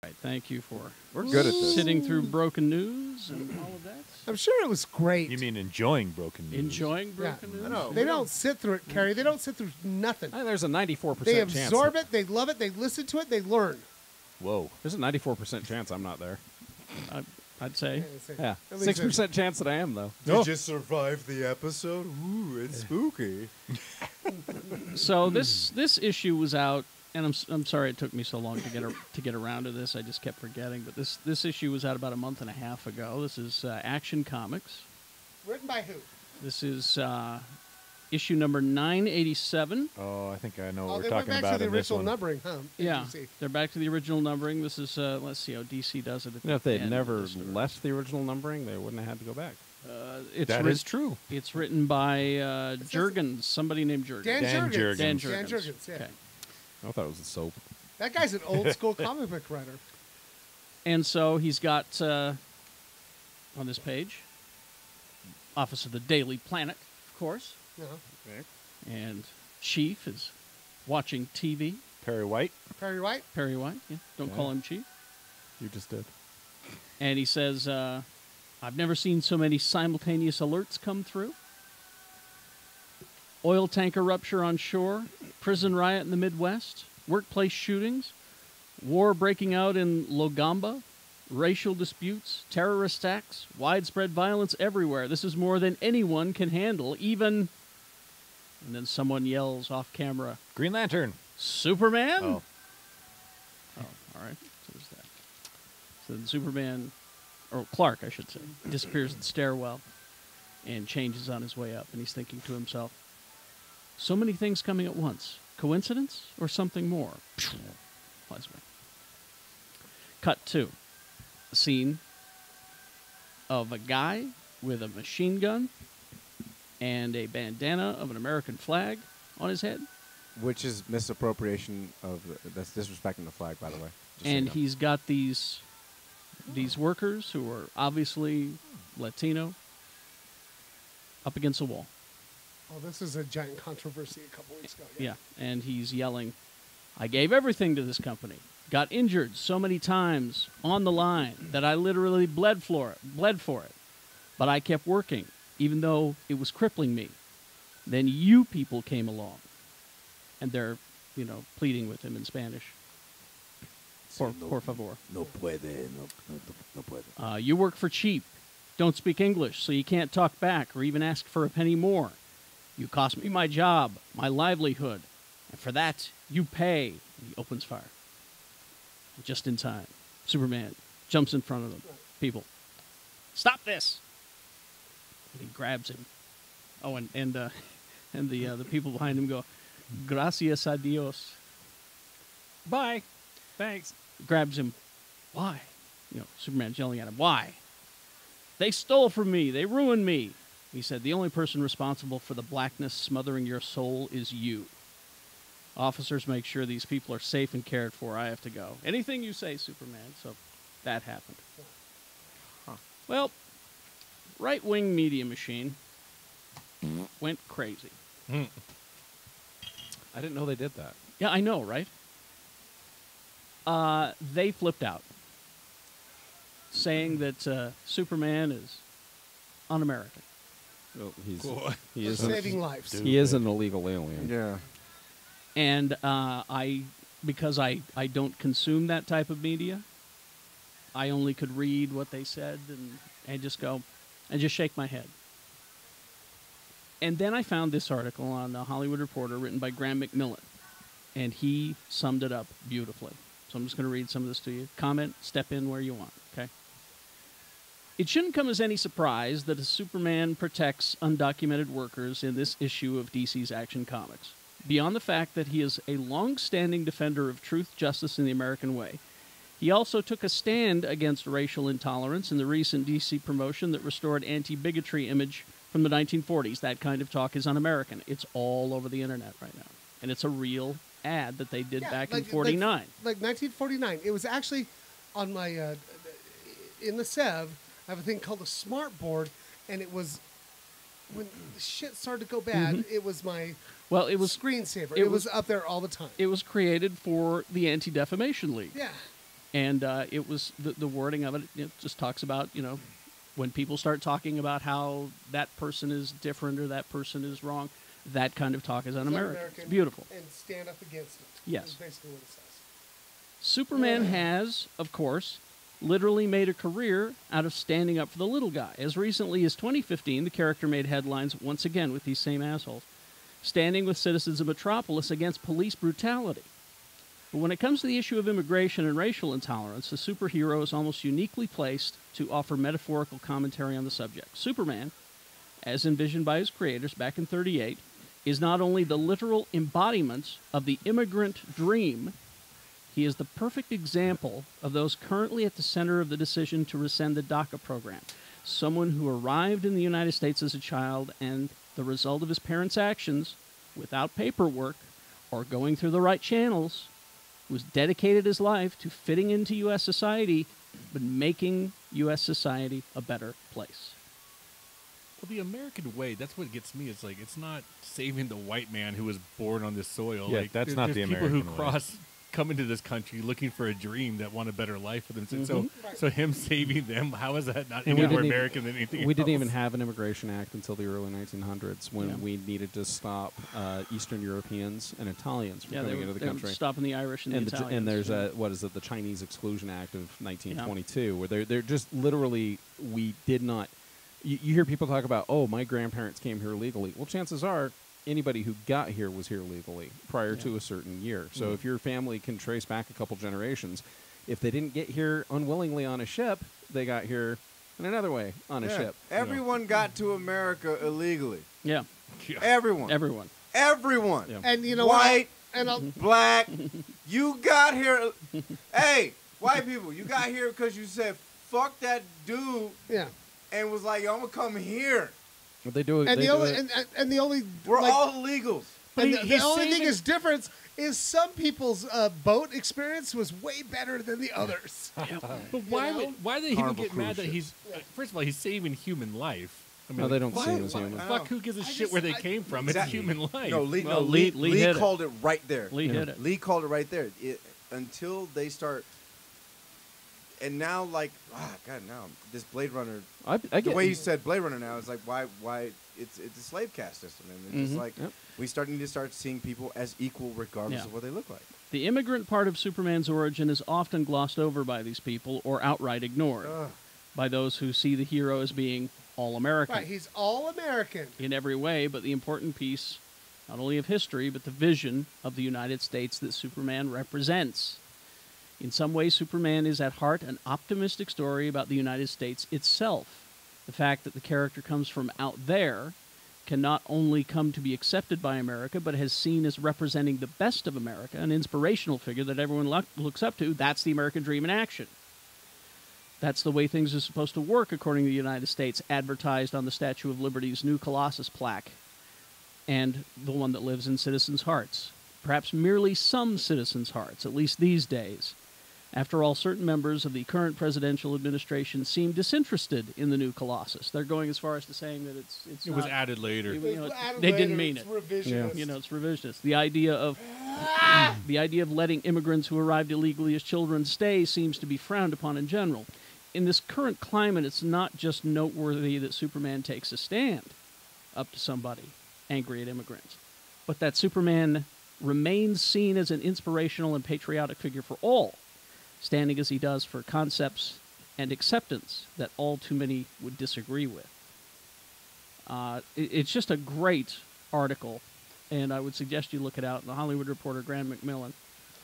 Right, thank you for We're good at this. sitting through broken news and all of that. I'm sure it was great. You mean enjoying broken news? Enjoying broken news? I know. They don't sit through it, Kerry. They don't sit through nothing. There's a 94% They chance. absorb it. They love it. They listen to it. They learn. Whoa. There's a 94% chance I'm not there. I'd say. Yeah. At least 6% chance that I am, though. Did you survive the episode? Ooh, it's spooky. So this issue was out, and I'm sorry it took me so long to get around to this. I just kept forgetting. But this issue was out about a month and a half ago. This is Action Comics. Written by who? This is issue number 987. Oh, I think I know Oh, what they we're went talking back about to the in this original one. numbering, huh? Yeah, DC. they're back to the original numbering. This is let's see how DC does it. At You know, if the they had end never of the story. left the original numbering, they wouldn't have had to go back. That is true. It's written by Jurgens, somebody named Jurgens. Dan Dan Jurgens. Jurgens. Dan Dan Jurgens. Jurgens, yeah. Okay. I thought it was a soap. That guy's an old school comic book writer. And so he's got on this page, Office of the Daily Planet, of course, and Chief is watching TV. Perry White. Perry White. Perry White, yeah. Don't call him Chief. You just did. And he says, I've never seen so many simultaneous alerts come through. Oil tanker rupture on shore, prison riot in the Midwest, workplace shootings, war breaking out in Logamba, racial disputes, terrorist attacks, widespread violence everywhere. This is more than anyone can handle, even... And then someone yells off camera, Green Lantern. Superman? Oh. Oh, all right. So there's that. So then Superman, or Clark, I should say, disappears in the stairwell and changes on his way up. And he's thinking to himself, so many things coming at once. Coincidence or something more? Flies away. Cut to a scene of a guy with a machine gun and a bandana of an American flag on his head. Which is misappropriation of... That's disrespecting the flag, by the way. Just so you And know. he's got these workers who are obviously Latino up against a wall. Oh, this is a giant controversy a couple weeks ago. Yeah, and he's yelling, I gave everything to this company. Got injured so many times on the line that I literally bled for it. But I kept working, even though it was crippling me. Then you people came along. And they're, pleading with him in Spanish. Por favor. No puede, no puede. You work for cheap. Don't speak English, so you can't talk back or even ask for a penny more. You cost me my job, my livelihood. And for that, you pay. And he opens fire. Just in time. Superman jumps in front of them. People, stop this! And he grabs him. Oh, and the people behind him go, Gracias a Dios. Bye. Thanks. Grabs him. Why? Superman's yelling at him. Why? They stole from me. They ruined me. He said, the only person responsible for the blackness smothering your soul is you. Officers, make sure these people are safe and cared for. I have to go. Anything you say, Superman. So that happened. Huh. Well, right-wing media machine went crazy. I didn't know they did that. Yeah, I know, right? They flipped out, saying that Superman is un-American. Well, He is saving lives. He is an illegal alien. Yeah. And because I don't consume that type of media, I only could read what they said and just go and just shake my head. And then I found this article on the Hollywood Reporter written by Graham McMillan, and he summed it up beautifully. So I'm just going to read some of this to you. Comment, step in where you want, okay? It shouldn't come as any surprise that a Superman protects undocumented workers in this issue of DC's Action Comics. Beyond the fact that he is a long-standing defender of truth, justice, and the American way, he also took a stand against racial intolerance in the recent DC promotion that restored anti-bigotry image from the 1940s. That kind of talk is un-American. It's all over the internet right now. And it's a real ad that they did back in 49. Like 1949. It was actually on my, in the SEV, I have a thing called a smart board, and it was, when the shit started to go bad, it was my it was screensaver. It was up there all the time. It was created for the Anti-Defamation League. Yeah. And it was the wording of it. It just talks about when people start talking about how that person is different or that person is wrong, that kind of talk is un-American. It's beautiful. And stand up against it. Yes. Is basically what it says. Superman has, of course, literally made a career out of standing up for the little guy. As recently as 2015, the character made headlines once again with these same assholes, standing with citizens of Metropolis against police brutality. But when it comes to the issue of immigration and racial intolerance, the superhero is almost uniquely placed to offer metaphorical commentary on the subject. Superman, as envisioned by his creators back in '38, is not only the literal embodiment of the immigrant dream, he is the perfect example of those currently at the center of the decision to rescind the DACA program. Someone who arrived in the United States as a child and the result of his parents' actions, without paperwork or going through the right channels, who's dedicated his life to fitting into U.S. society, but making U.S. society a better place. Well, the American way, that's what gets me. It's like, it's not saving the white man who was born on this soil. Yeah, like, that's not the American way. People who come into this country looking for a dream that want a better life for themselves. Mm-hmm. So him saving them, how is that not any more American than anything else? We didn't even have an immigration act until the early 1900s when we needed to stop Eastern Europeans and Italians from coming into the country. Stopping the Irish and the Italians. And there's the Chinese Exclusion Act of 1922, where they're just literally, we did not. You hear people talk about, oh, my grandparents came here legally. Well, chances are anybody who got here was here legally prior to a certain year. So if your family can trace back a couple generations, if they didn't get here unwillingly on a ship, they got here in another way on a ship. Everyone got to America illegally. Yeah. Everyone. Everyone. Yeah. And you know white, and black, you got here. Hey, white people, you got here because you said, fuck that dude. Yeah. And was like, yo, I'm going to come here. But they do it. And the only We're like, all illegals. And the only thing is difference is some people's boat experience was way better than the others. But why do people get mad that he's first of all, he's saving human life? I mean, no, they don't see him as human. Fuck, who gives a shit where they came from? It's human life. No, Leigh called it right there. Leigh hit it. Leigh called it right there. Until they start. And now, like, God, now this Blade Runner. The way you said Blade Runner now is like, why? It's a slave caste system, and it's just like we need to start seeing people as equal, regardless of what they look like. The immigrant part of Superman's origin is often glossed over by these people, or outright ignored by those who see the hero as being all-American. Right, he's all-American in every way, but the important piece, not only of history, but the vision of the United States that Superman represents. In some ways, Superman is at heart an optimistic story about the United States itself. The fact that the character comes from out there can not only come to be accepted by America, but has seen as representing the best of America, an inspirational figure that everyone looks up to. That's the American dream in action. That's the way things are supposed to work, according to the United States, advertised on the Statue of Liberty's new Colossus plaque, and the one that lives in citizens' hearts. Perhaps merely some citizens' hearts, at least these days. After all, certain members of the current presidential administration seem disinterested in the new Colossus. They're going as far as to saying that it was added later. They didn't mean it. Revisionist. It's revisionist. The idea of letting immigrants who arrived illegally as children stay seems to be frowned upon in general. In this current climate, it's not just noteworthy that Superman takes a stand up to somebody angry at immigrants, but that Superman remains seen as an inspirational and patriotic figure for all, standing as he does for concepts and acceptance that all too many would disagree with. It's just a great article, and I would suggest you look it out. The Hollywood Reporter, Grant McMillan.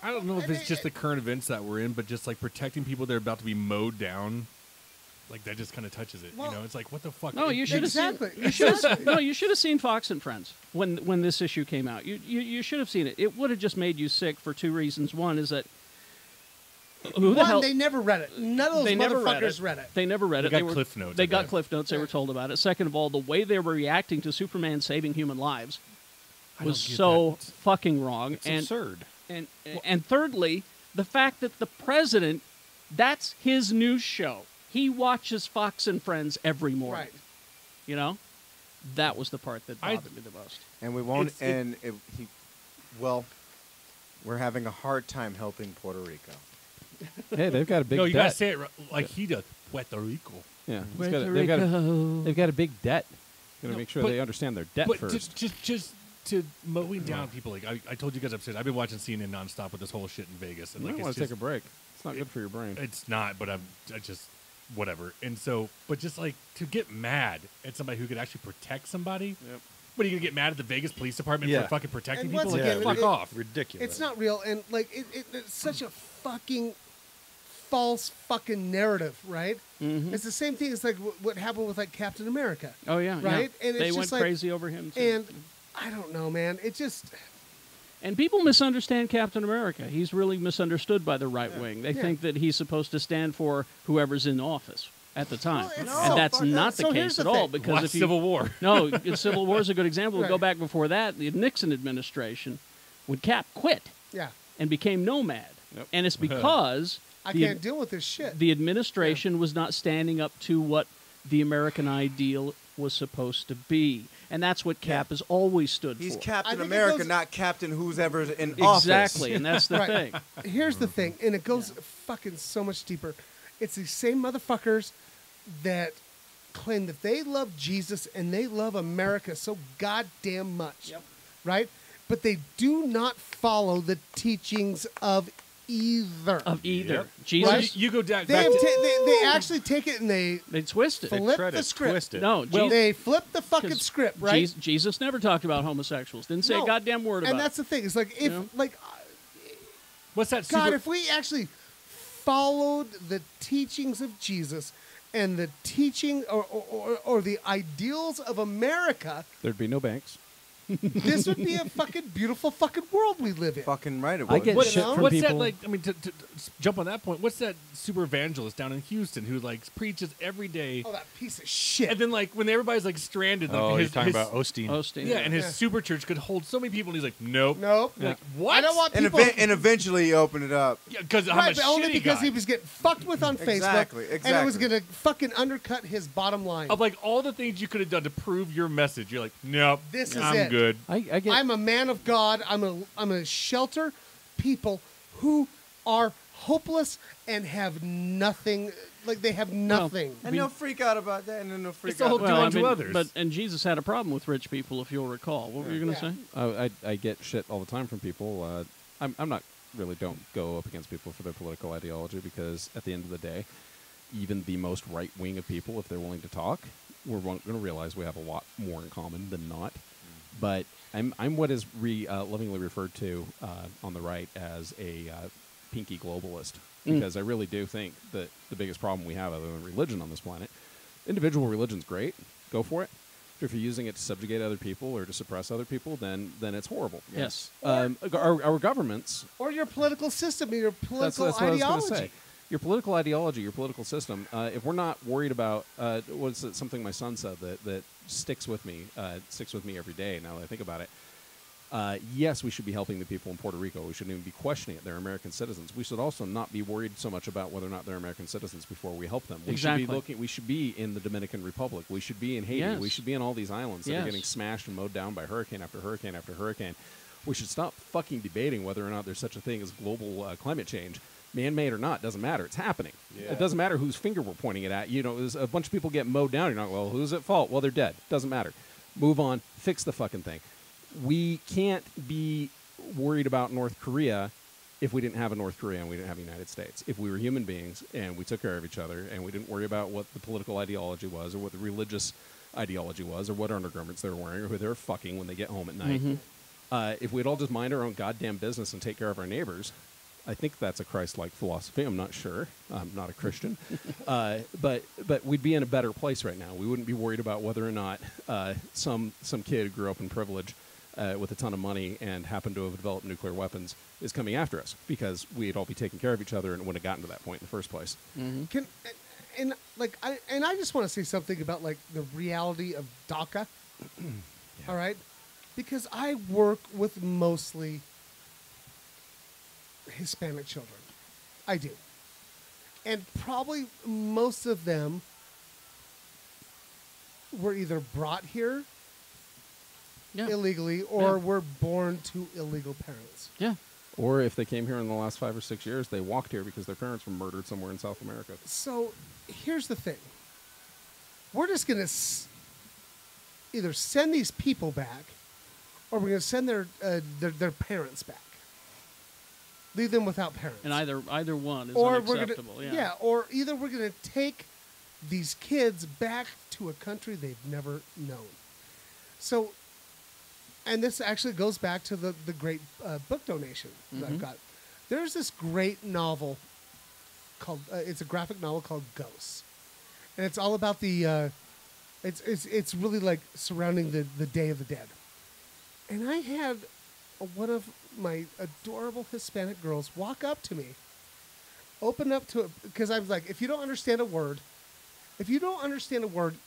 I don't know if it's just the current events that we're in, but just like protecting people that are about to be mowed down. Like that just kind of touches it, It's like, what the fuck? No, you should have seen. You should have seen Fox and Friends when this issue came out. You should have seen it. It would have just made you sick for two reasons. One is that they never read it. None of those motherfuckers read it. They never read it. They got Cliff Notes. They got Cliff Notes. They were told about it. Second of all, the way they were reacting to Superman saving human lives was so fucking wrong. It's absurd. And thirdly, the fact that the president, that's his news show. He watches Fox and Friends every morning. Right. That was the part that bothered me the most. And we won't. We're having a hard time helping Puerto Rico. Hey, they've got a big No, debt. you gotta say it like he does. Puerto Rico. Yeah, they've got a big debt. Got to make sure they understand their debt first. Just to mowing down people. Like I told you guys upstairs, I've been watching CNN nonstop with this whole shit in Vegas. And You like, might want to take a break. It's not good for your brain. It's not, but I just whatever. And so, but just like to get mad at somebody who could actually protect somebody. Yep. What are you gonna get mad at the Vegas Police Department for fucking protecting And people? once Like, again, fuck off! Ridiculous. It's not real, and like it's such a fucking false fucking narrative, right? Mm-hmm. It's the same thing as like what happened with like Captain America. Oh yeah, right. Yeah. And they it's went just like, crazy over him too. And I don't know, man. It just. And people misunderstand Captain America. He's really misunderstood by the right wing. They think that he's supposed to stand for whoever's in office at the time. Well, and that's not the case at all. Because Watch if you, Civil War. No, Civil War is a good example. Right. We'll go back before that, the Nixon administration, when Cap quit Yeah. and became nomad. Yep. And it's because I can't deal with this shit. the administration was not standing up to what the American ideal was supposed to be. And that's what Cap has always stood He's for. Captain think it America, goes- not Captain who's ever in office. Exactly, and that's the Right. thing. Here's the thing, and it goes fucking so much deeper. It's these same motherfuckers that claim that they love Jesus and they love America so goddamn much, right? But they do not follow the teachings of either. Either. Jesus, Right? You go down. They, back have to, they actually take it and they they twisted it. flip try to the script. twist it. No, They flip the fucking 'cause script, right? Jesus never talked about homosexuals. Didn't say No. a goddamn word about And that's the thing. It's like if know? like what's that? God, Super, if we actually followed the teachings of Jesus and the teaching or the ideals of America, There'd be no banks. this would be a fucking beautiful fucking world we live in. Fucking right it I was. get What- shit from what's people. that like? I mean, to jump on that point, what's that super evangelist down in Houston who like preaches every day? Oh, that piece of shit. And then like when everybody's like stranded, like Oh, his, you're talking his- about Osteen. Osteen. yeah, and his Yeah. super church could hold so many people, and he's like, nope, Nope. Like what? I don't want and, people. and eventually he opened it up. Yeah, because I'm Right, a but only shitty because guy. he was getting fucked with on Exactly, Facebook, and it was exactly. gonna fucking undercut his bottom line. Of like all the things you could have done to prove your message, you're like, nope, This is I'm it. good. I get. I'm a man of God. I'm a shelter people who are hopeless and have nothing. Like they have nothing. And they'll freak out about that, and then they'll freak It's the out. whole about do Well, unto I mean, others. and Jesus had a problem with rich people, if you'll recall. What were you going to Yeah. say? I get shit all the time from people. I'm not really don't go up against people for their political ideology because at the end of the day, even the most right wing of people, if they're willing to talk, we're going to realize we have a lot more in common than not. But I'm what is lovingly referred to on the right as a pinky globalist because I really do think that the biggest problem we have other than religion on this planet, individual religion's great, go for it. If you're using it to subjugate other people or to suppress other people, then it's horrible. Yes. Our governments. Or your political system, your political That's what I was ideology. going to say. Your political ideology, your political system. If we're not worried about what's something my son said that sticks with me every day. Now that I think about it, yes, we should be helping the people in Puerto Rico. We shouldn't even be questioning it. They're American citizens. We should also not be worried so much about whether or not they're American citizens before we help them. We Exactly. should be looking. We should be in the Dominican Republic. We should be in Haiti. Yes. We should be in all these islands that Yes. are getting smashed and mowed down by hurricane after hurricane after hurricane. We should stop fucking debating whether or not there's such a thing as global climate change. Man-made or not, doesn't matter. It's happening. Yeah. It doesn't matter whose finger we're pointing it at. You know, there's a bunch of people get mowed down. You're not, well, who's at fault? Well, they're dead. Doesn't matter. Move on. Fix the fucking thing. We can't be worried about North Korea if we didn't have a North Korea and we didn't have the United States. If we were human beings and we took care of each other and we didn't worry about what the political ideology was or what the religious ideology was or what undergarments they were wearing or who they were fucking when they get home at night. If we'd all just mind our own goddamn business and take care of our neighbors, I think that's a Christ-like philosophy. I'm not sure. I'm not a Christian. But we'd be in a better place right now. We wouldn't be worried about whether or not some kid who grew up in privilege with a ton of money and happened to have developed nuclear weapons is coming after us because we'd all be taking care of each other and it wouldn't have gotten to that point in the first place. I just want to say something about like the reality of DACA. All right, because I work with mostly Hispanic children. I do. And probably most of them were either brought here Yeah. illegally or were born to illegal parents. Yeah. Or if they came here in the last 5 or 6 years, they walked here because their parents were murdered somewhere in South America. So here's the thing. We're just going to either send these people back or we're going to send their parents back. Leave them without parents. And either one is unacceptable. Or either we're going to take these kids back to a country they've never known. So, and this actually goes back to the great book donation that I've got. There's this great novel called, it's a graphic novel called Ghosts. And it's all about the, it's really like surrounding the Day of the Dead. And I had one of my adorable Hispanic girls walk up to me, open up to it, because I was like, if you don't understand a word,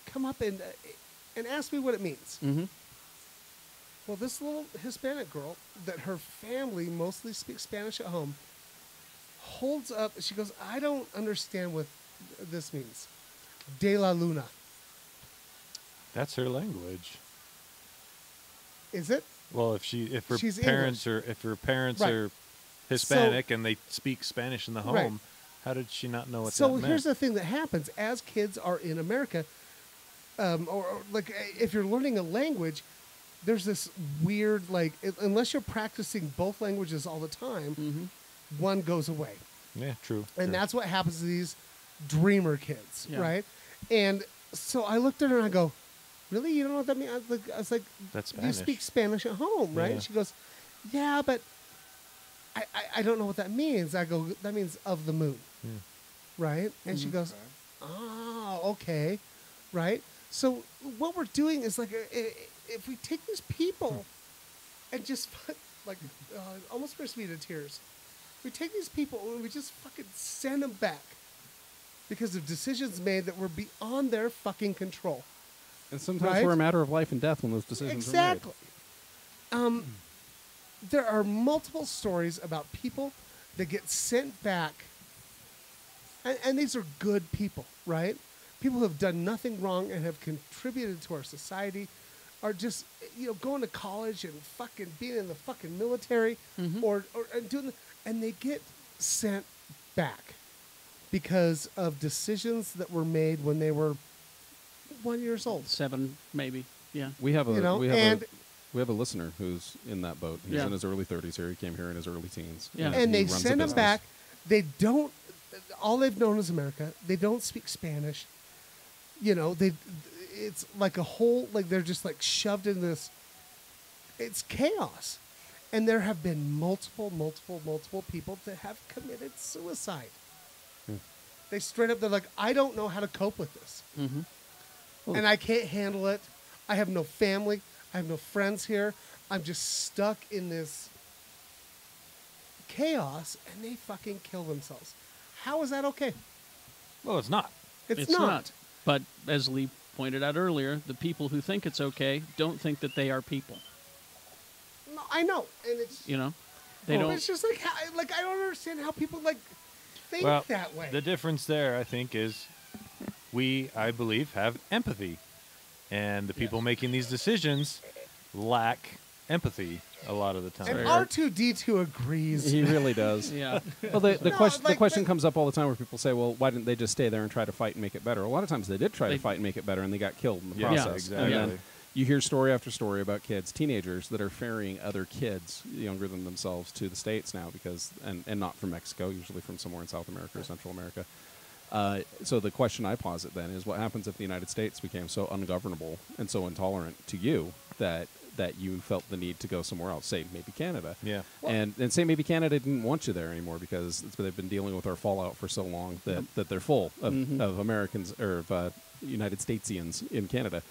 come up and ask me what it means. Mm-hmm. Well, this little Hispanic girl, that her family mostly speaks Spanish at home, holds up, she goes, I don't understand what this means. De la Luna. That's her language. Is it? Well, if her She's parents Right. are Hispanic and they speak Spanish in the home, Right. how did she not know what that So meant? here's the thing that happens as kids are in America, or like if you're learning a language, there's this weird, like, unless you're practicing both languages all the time, one goes away. Yeah, true. And that's what happens to these dreamer kids, Yeah. right? And so I looked at her and I go, really? You don't know what that means? I was like, That's you Spanish. speak Spanish at home, right? Yeah. And she goes, yeah, but I don't know what that means. I go, that means of the moon, right? And she goes, oh, okay, right? So what we're doing is like, if we take these people and just like, almost brings me to tears. We take these people and we just fucking send them back because of decisions made that were beyond their fucking control. And sometimes Right? we're a matter of life and death when those decisions Exactly. are made. There are multiple stories about people that get sent back, and these are good people, right? People who have done nothing wrong and have contributed to our society, are just, going to college and fucking being in the fucking military, or doing, and they get sent back because of decisions that were made when they were 1 year old. 7, maybe. Yeah. We have a and we have a listener who's in that boat. He's Yeah. in his early 30s here. He came here in his early teens. Yeah. and he they runs a send them business. back. They don't. All they've known is America. They don't speak Spanish. It's like a whole, like they're just like shoved in this. It's chaos, and there have been multiple people that have committed suicide. They straight up, they're like, I don't know how to cope with this, and I can't handle it. I have no family. I have no friends here. I'm just stuck in this chaos, and they fucking kill themselves. How is that okay? Well, it's not. It's not. But as Leigh pointed out earlier, the people who think it's okay don't think that they are people. No, I know, and it's They but don't. it's just like I don't understand how people think Well, that way. the difference there, I think, is I believe, have empathy. And the people making these decisions lack empathy a lot of the time. and R2D2 agrees. He really does. Yeah. Well, the like, question comes up all the time where people say, well, why didn't they just stay there and try to fight and make it better? A lot of times they did try to fight and make it better, and they got killed in the Yeah, process. exactly. And then you hear story after story about kids, teenagers, that are ferrying other kids younger than themselves to the States now because, and not from Mexico, usually from somewhere in South America or Central America. So the question I posit then is, what happens if the United States became so ungovernable and so intolerant to you that you felt the need to go somewhere else, say maybe Canada? Yeah. And say maybe Canada didn't want you there anymore because they've been dealing with our fallout for so long that they're full of Americans or of United Statesians in Canada.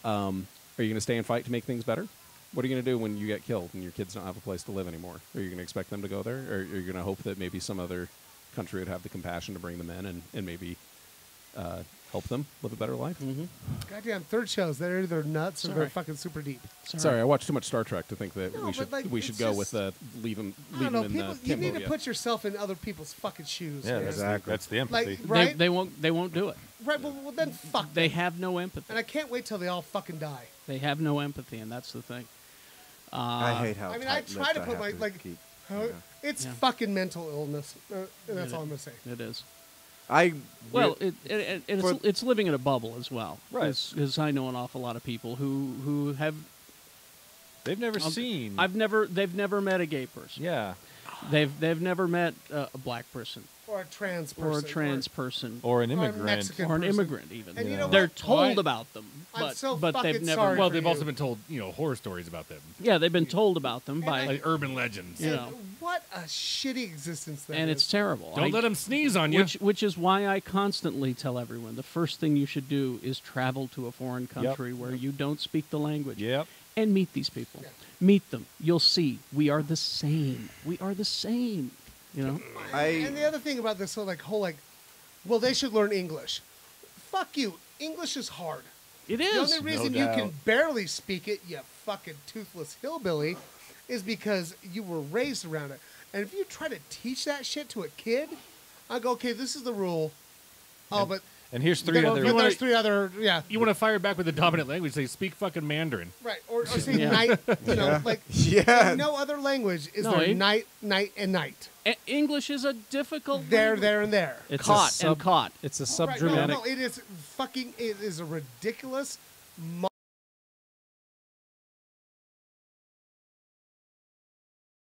Are you going to stay and fight to make things better? What are you going to do when you get killed and your kids don't have a place to live anymore? Are you going to expect them to go there? Or are you going to hope that maybe some other country would have the compassion to bring them in and maybe help them live a better life? Goddamn third shows. They're either nuts or Sorry. they're fucking super deep. Sorry, I watched too much Star Trek to think that No, we but, should like, we should it's go just- with leave them I don't know. in People, you need to Cambodia. put yourself in other people's fucking shoes. Yeah, man. Exactly. that's the empathy. Like, right? They won't do it. Right. Well, then fuck. They them. have no empathy. And I can't wait till they all fucking die. They have no empathy, and that's the thing. I hate how. I mean, I try to put my like. It's fucking mental illness. That's all I'm gonna say. It is. Well, it's living in a bubble as well, right? Because I know an awful lot of people who have. They've never seen. They've never met a gay person. Yeah. They've never met a black person. Or a trans person. Or a trans person. Or an immigrant. Or an immigrant, even. And you know they're what? told about them, I'm so but they've fucking never. sorry Well, for they've you. also been told, horror stories about them. Yeah, they've been told about them by like urban legends. You know. What a shitty existence that and is. it's terrible. Don't let them sneeze on you. Which is why I constantly tell everyone the first thing you should do is travel to a foreign country where you don't speak the language. Yep. And meet these people. Yeah. Meet them. You'll see. We are the same. We are the same. You know? And the other thing about this whole well, they should learn English. Fuck you. English is hard. It is. The only reason No you doubt. can barely speak it, you fucking toothless hillbilly, is because you were raised around it. And if you try to teach that shit to a kid, I go, okay, this is the rule. Oh, but And here's three other. there's three other, yeah. You want to fire back with the dominant language? Say, speak fucking Mandarin. Right, or say night, Yeah. no other language is No, there night, and night. English is a difficult There, language. there, and there. It's Caught a and caught. It's a Right, subdramatic. no, it is a ridiculous